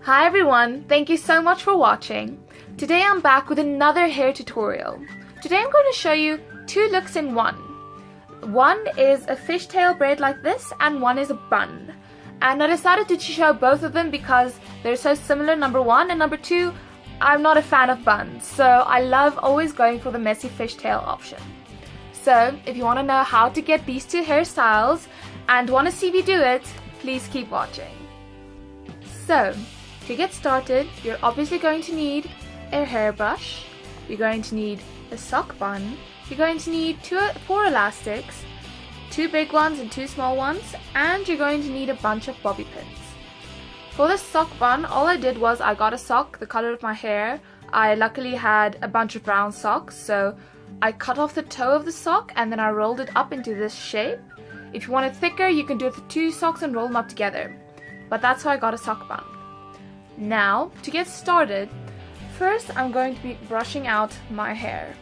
Hi everyone, thank you so much for watching. Today I'm back with another hair tutorial. Today I'm going to show you two looks in one. One is a fishtail braid like this and one is a bun. And I decided to show both of them because they're so similar, number one, and number two, I'm not a fan of buns, so I love always going for the messy fishtail option. So if you want to know how to get these two hairstyles and want to see me do it, please keep watching. So, to get started, you're obviously going to need a hairbrush, you're going to need a sock bun, you're going to need four elastics, two big ones and two small ones, and you're going to need a bunch of bobby pins. For the sock bun, all I did was I got a sock the color of my hair. I luckily had a bunch of brown socks, so I cut off the toe of the sock and then I rolled it up into this shape. If you want it thicker, you can do it with two socks and roll them up together. But that's how I got a sock bun. Now, to get started, first I'm going to be brushing out my hair.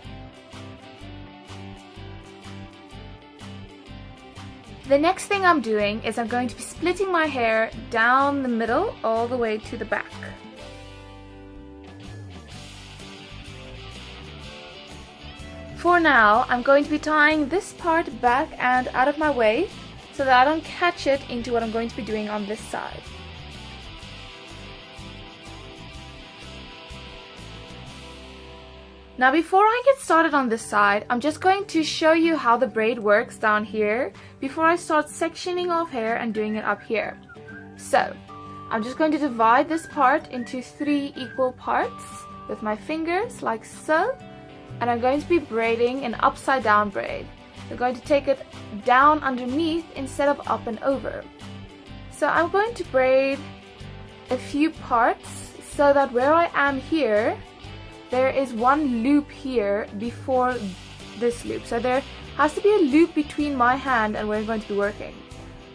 The next thing I'm doing is I'm going to be splitting my hair down the middle all the way to the back. For now, I'm going to be tying this part back and out of my way so that I don't catch it into what I'm going to be doing on this side. Now before I get started on this side, I'm just going to show you how the braid works down here before I start sectioning off hair and doing it up here. So, I'm just going to divide this part into 3 equal parts with my fingers like so, and I'm going to be braiding an upside down braid. I'm going to take it down underneath instead of up and over. So I'm going to braid a few parts so that where I am here, there is one loop here before this loop. So there has to be a loop between my hand and where I'm going to be working.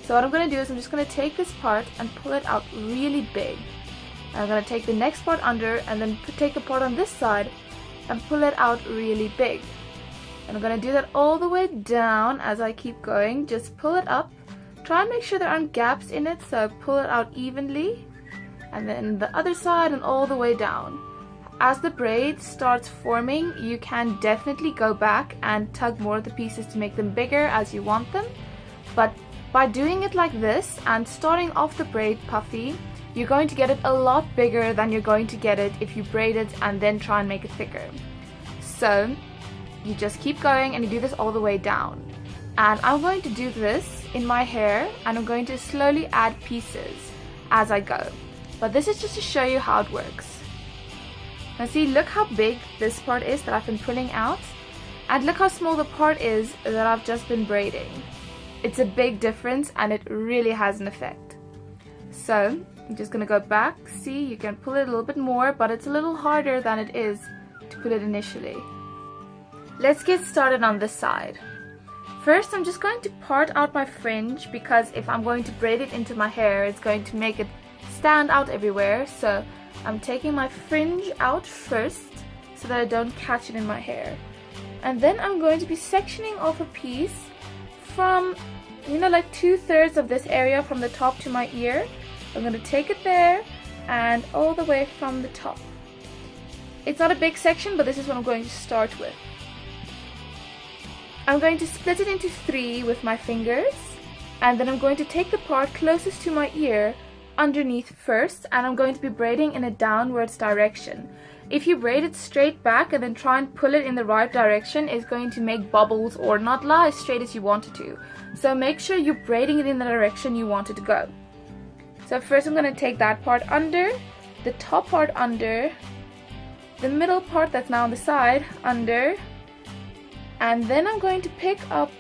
So what I'm going to do is I'm just going to take this part and pull it out really big. And I'm going to take the next part under and then take a part on this side and pull it out really big. And I'm going to do that all the way down as I keep going. Just pull it up. Try and make sure there aren't gaps in it, so pull it out evenly. And then the other side and all the way down. As the braid starts forming, you can definitely go back and tug more of the pieces to make them bigger as you want them. But by doing it like this and starting off the braid puffy, you're going to get it a lot bigger than you're going to get it if you braid it and then try and make it thicker. So you just keep going and you do this all the way down. And I'm going to do this in my hair and I'm going to slowly add pieces as I go. But this is just to show you how it works. Now see, look how big this part is that I've been pulling out, and look how small the part is that I've just been braiding. It's a big difference and it really has an effect. So I'm just going to go back. See, you can pull it a little bit more, but it's a little harder than it is to put it initially. Let's get started on this side. First, I'm just going to part out my fringe because if I'm going to braid it into my hair, it's going to make it stand out everywhere. So I'm taking my fringe out first so that I don't catch it in my hair. And then I'm going to be sectioning off a piece from, like 2/3 of this area from the top to my ear. I'm going to take it there and all the way from the top. It's not a big section, but this is what I'm going to start with. I'm going to split it into 3 with my fingers, and then I'm going to take the part closest to my ear underneath first, and I'm going to be braiding in a downwards direction. If you braid it straight back and then try and pull it in the right direction, it's going to make bubbles or not lie as straight as you want it to. So make sure you're braiding it in the direction you want it to go. So first I'm going to take that part under, the top part under, the middle part that's now on the side under, and then I'm going to pick up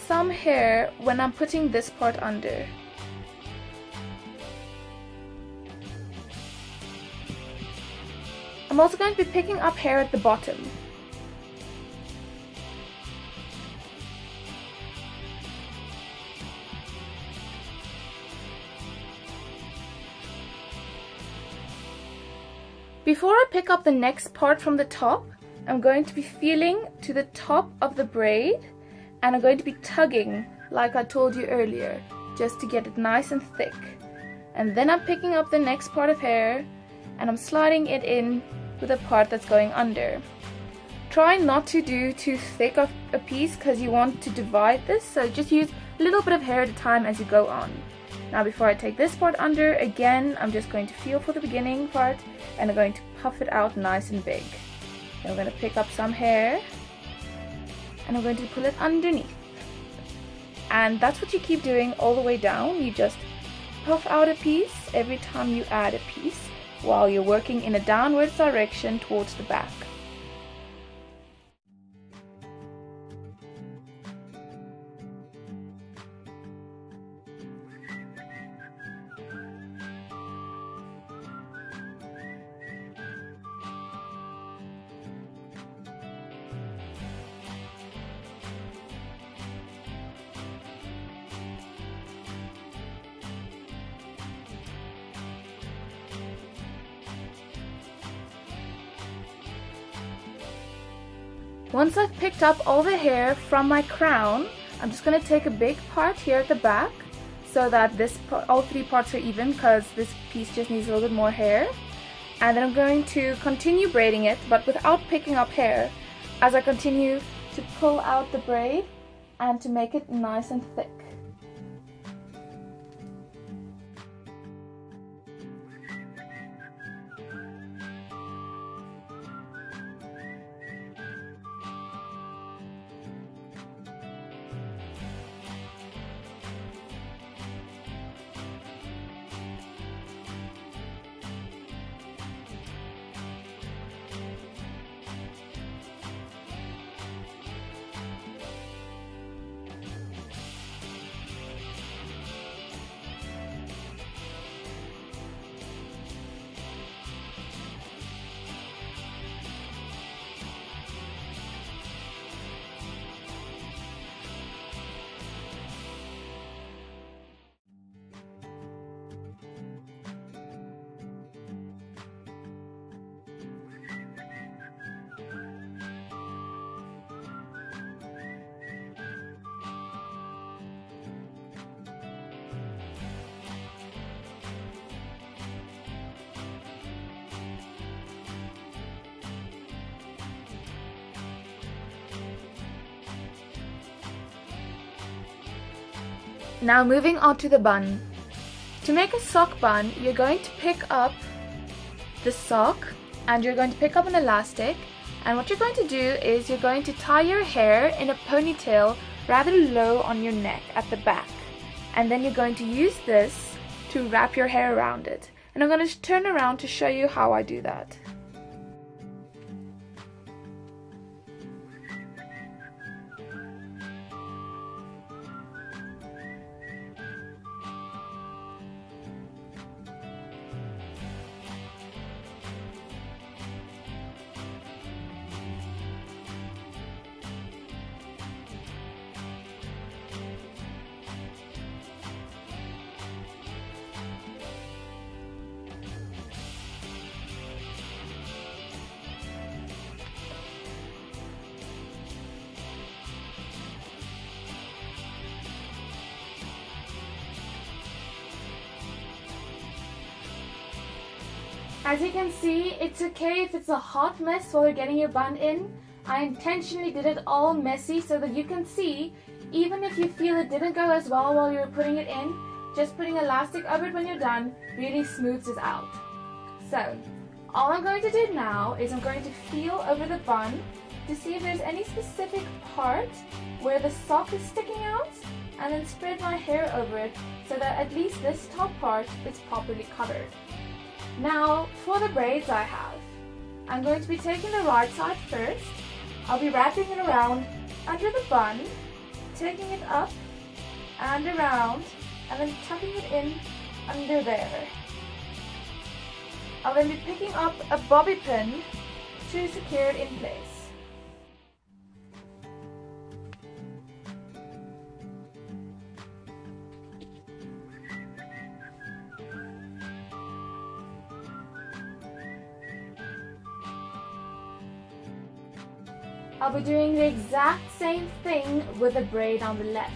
some hair when I'm putting this part under. I'm also going to be picking up hair at the bottom. Before I pick up the next part from the top, I'm going to be feeling to the top of the braid and I'm going to be tugging like I told you earlier, just to get it nice and thick. And then I'm picking up the next part of hair and I'm sliding it in with the part that's going under. Try not to do too thick of a piece because you want to divide this, so just use a little bit of hair at a time as you go on. Now before I take this part under, again I'm just going to feel for the beginning part and I'm going to puff it out nice and big. Then I'm going to pick up some hair and I'm going to pull it underneath. And that's what you keep doing all the way down. You just puff out a piece every time you add a piece while you're working in a downwards direction towards the back. Once I've picked up all the hair from my crown, I'm just going to take a big part here at the back so that all three parts are even, because this piece just needs a little bit more hair. And then I'm going to continue braiding it, but without picking up hair, as I continue to pull out the braid and to make it nice and thick. Now moving on to the bun. To make a sock bun, you're going to pick up the sock and you're going to pick up an elastic, and what you're going to do is you're going to tie your hair in a ponytail rather low on your neck at the back, and then you're going to use this to wrap your hair around it. And I'm going to turn around to show you how I do that. As you can see, it's okay if it's a hot mess while you're getting your bun in. I intentionally did it all messy so that you can see, even if you feel it didn't go as well while you were putting it in, just putting elastic over it when you're done really smooths it out. So, all I'm going to do now is I'm going to feel over the bun to see if there's any specific part where the sock is sticking out, and then spread my hair over it so that at least this top part is properly covered. Now, for the braids I have, I'm going to be taking the right side first. I'll be wrapping it around under the bun, taking it up and around, and then tucking it in under there. I'll then be picking up a bobby pin to secure it in place. I'll be doing the exact same thing with the braid on the left.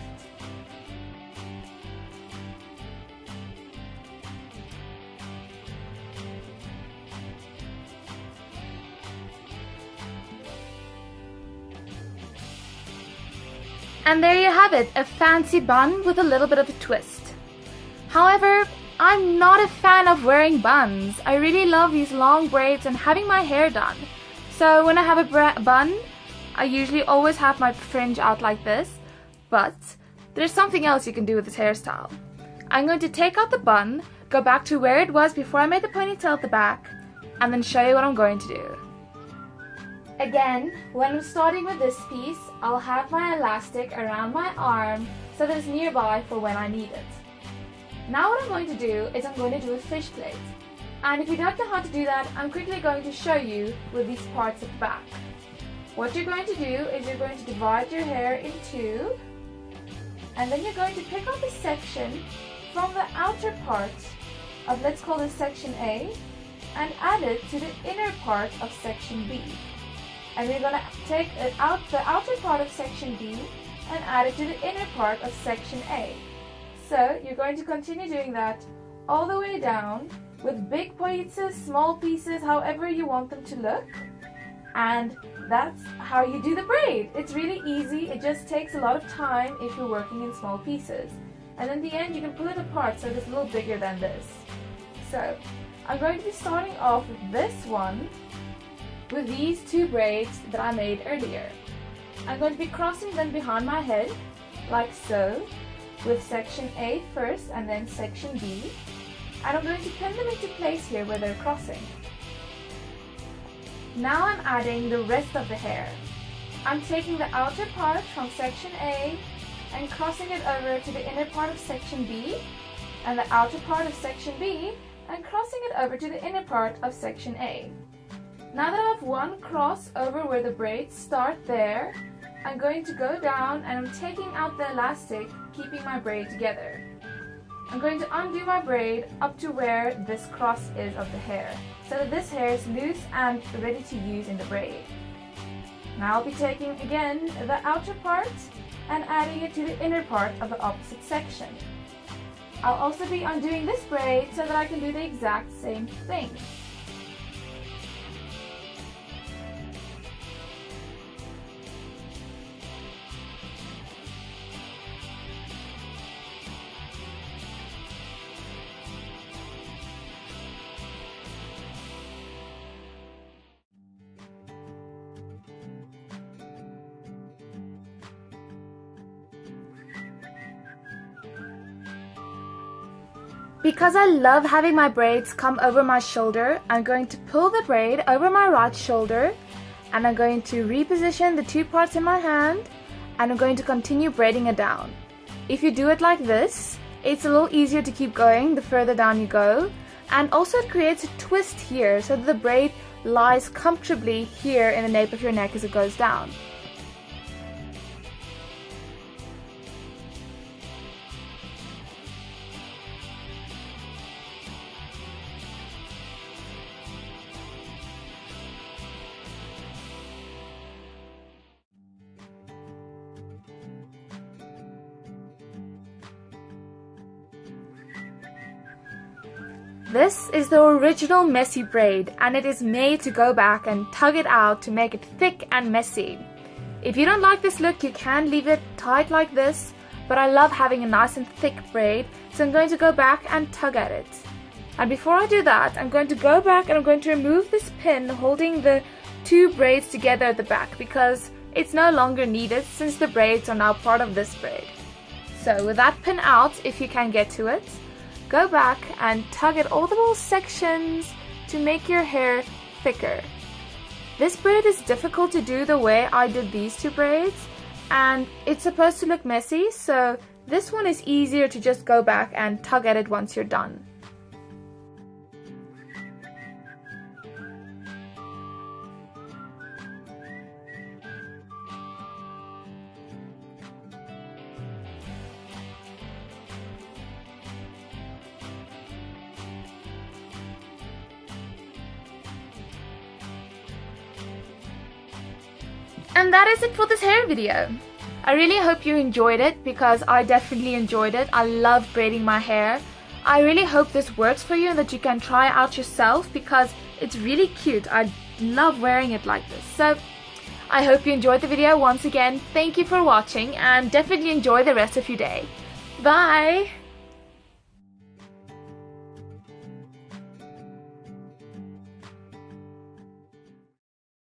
And there you have it, a fancy bun with a little bit of a twist. However, I'm not a fan of wearing buns. I really love these long braids and having my hair done. So when I have a bun, I usually always have my fringe out like this. But there's something else you can do with this hairstyle. I'm going to take out the bun, go back to where it was before I made the ponytail at the back, and then show you what I'm going to do. Again, when I'm starting with this piece, I'll have my elastic around my arm so that it's nearby for when I need it. Now what I'm going to do is I'm going to do a fish plait. And if you don't know how to do that, I'm quickly going to show you with these parts at the back. What you're going to do is you're going to divide your hair in two, and then you're going to pick up a section from the outer part of, let's call this section A, and add it to the inner part of section B. And we're going to take out the outer part of section B and add it to the inner part of section A. So you're going to continue doing that all the way down with big pieces, small pieces, however you want them to look. And that's how you do the braid. It's really easy. It just takes a lot of time if you're working in small pieces. And in the end you can pull it apart so it's a little bigger than this. So I'm going to be starting off with this one with these two braids that I made earlier. I'm going to be crossing them behind my head like so, with section A first and then section B, and I'm going to pin them into place here where they're crossing. Now I'm adding the rest of the hair. I'm taking the outer part from section A and crossing it over to the inner part of section B, and the outer part of section B and crossing it over to the inner part of section A. Now that I have one cross over where the braids start there, I'm going to go down and I'm taking out the elastic, keeping my braid together. I'm going to undo my braid up to where this cross is of the hair, so that this hair is loose and ready to use in the braid. Now I'll be taking again the outer part and adding it to the inner part of the opposite section. I'll also be undoing this braid so that I can do the exact same thing. Because I love having my braids come over my shoulder, I'm going to pull the braid over my right shoulder, and I'm going to reposition the two parts in my hand, and I'm going to continue braiding it down. If you do it like this, it's a little easier to keep going the further down you go, and also it creates a twist here so that the braid lies comfortably here in the nape of your neck as it goes down. This is the original messy braid, and it is made to go back and tug it out to make it thick and messy. If you don't like this look, you can leave it tight like this, but I love having a nice and thick braid, so I'm going to go back and tug at it. And before I do that, I'm going to go back and I'm going to remove this pin holding the two braids together at the back, because it's no longer needed since the braids are now part of this braid. So with that pin out, if you can get to it, go back and tug at all the little sections to make your hair thicker. This braid is difficult to do the way I did these two braids, and it's supposed to look messy, so this one is easier to just go back and tug at it once you're done. And that is it for this hair video. I really hope you enjoyed it, because I definitely enjoyed it. I love braiding my hair. I really hope this works for you and that you can try it out yourself, because it's really cute. I love wearing it like this. So I hope you enjoyed the video. Once again, thank you for watching and definitely enjoy the rest of your day. Bye!